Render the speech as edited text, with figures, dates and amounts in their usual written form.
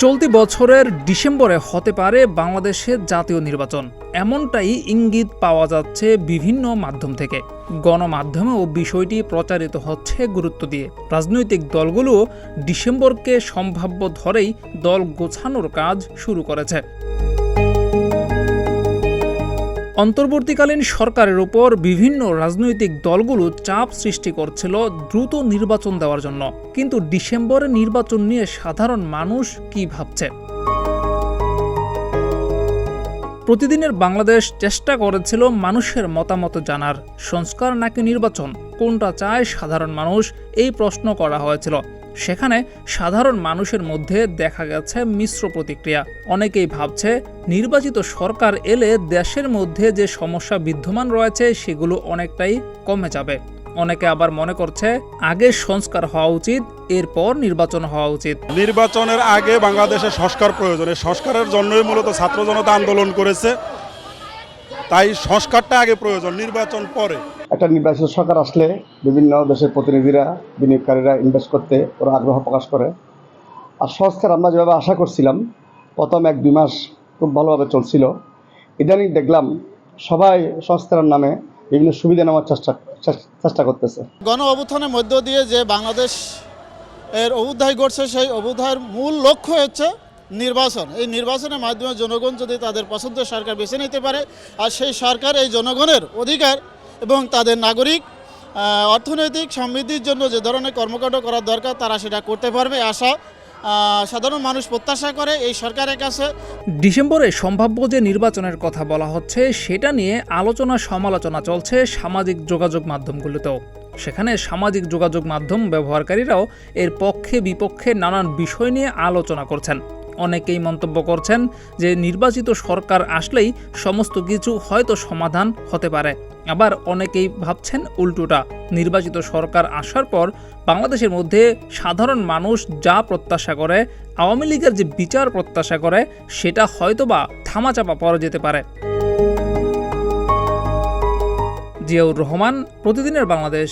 চলতি বছরের ডিসেম্বরে হতে পারে বাংলাদেশের জাতীয় নির্বাচন, এমনটাই ইঙ্গিত পাওয়া যাচ্ছে বিভিন্ন মাধ্যম থেকে। গণমাধ্যমেও বিষয়টি প্রচারিত হচ্ছে গুরুত্ব দিয়ে। রাজনৈতিক দলগুলো ডিসেম্বরকে সম্ভাব্য ধরেই দল গোছানোর কাজ শুরু করেছে। অন্তর্বর্তীকালীন সরকারের উপর বিভিন্ন রাজনৈতিক দলগুলো চাপ সৃষ্টি করছিল দ্রুত নির্বাচন দেওয়ার জন্য। কিন্তু ডিসেম্বরে নির্বাচন নিয়ে সাধারণ মানুষ কি ভাবছে? প্রতিদিনের বাংলাদেশ চেষ্টা করেছিল মানুষের মতামত জানার। সংস্কার নাকি নির্বাচন, কোনটা চায় সাধারণ মানুষ, এই প্রশ্ন করা হয়েছিল। সেখানে সাধারণ মানুষের মধ্যে দেখা গেছে মিশ্র প্রতিক্রিয়া। অনেকেই ভাবছে নির্বাচিত সরকার এলে দেশের মধ্যে যে সমস্যা বিদ্যমান রয়েছে সেগুলো অনেকটাই কমে যাবে। অনেকে আবার মনে করছে আগে সংস্কার হওয়া উচিত, এরপর নির্বাচন হওয়া উচিত। নির্বাচনের আগে বাংলাদেশে সংস্কার প্রয়োজন। এই সংস্কারের জন্যই মূলত ছাত্র জনতা আন্দোলন করেছে, তাই সংস্কারটা আগে প্রয়োজন, নির্বাচন পরে। একটা নির্বাচিত সরকার আসলে বিভিন্ন দেশের প্রতিনিধিরা, বিনিয়োগকারীরা ইনভেস্ট করতে ওরা আগ্রহ প্রকাশ করে। আর সংস্কার আমরা যেভাবে আশা করছিলাম প্রথম 1-2 মাস খুব ভালোভাবে চলছিল। ইদানিং দেখলাম সবাই সংস্কারের নামে বিভিন্ন সুবিধা নেওয়ার চেষ্টা করতেছে। গণ অভ্যুত্থানের মধ্য দিয়ে যে বাংলাদেশ এর অভ্যুদয় ঘটছে, সেই অভ্যুদয়ের মূল লক্ষ্য হচ্ছে নির্বাচন। এই নির্বাচনের মাধ্যমে জনগণ যদি তাদের পছন্দের সরকার বেছে নিতে পারে, আর সেই সরকার এই জনগণের অধিকার এবং তাদের নাগরিক অর্থনৈতিক সমৃদ্ধির জন্য যে ধরনের কর্মকাণ্ড করার দরকার তারা সেটা করতে পারবে আশা সাধারণ মানুষ প্রত্যাশা করে এই সরকারের কাছে। ডিসেম্বরে সম্ভাব্য যে নির্বাচনের কথা বলা হচ্ছে সেটা নিয়ে আলোচনা সমালোচনা চলছে সামাজিক যোগাযোগ মাধ্যমগুলোতেও। সেখানে সামাজিক যোগাযোগ মাধ্যম ব্যবহারকারীরাও এর পক্ষে বিপক্ষে নানান বিষয় নিয়ে আলোচনা করছেন। অনেকেই মন্তব্য করছেন যে নির্বাচিত সরকার আসলেই সমস্ত কিছু হয়তো সমাধান হতে পারে। আবার অনেকেই ভাবছেন উল্টোটা, নির্বাচিত সরকার আসার পর বাংলাদেশের মধ্যে সাধারণ মানুষ যা প্রত্যাশা করে, আওয়ামী লীগের যে বিচার প্রত্যাশা করে, সেটা হয়তোবা থামাচাপা পড়ে যেতে পারে। জিয়াউর রহমান, প্রতিদিনের বাংলাদেশ।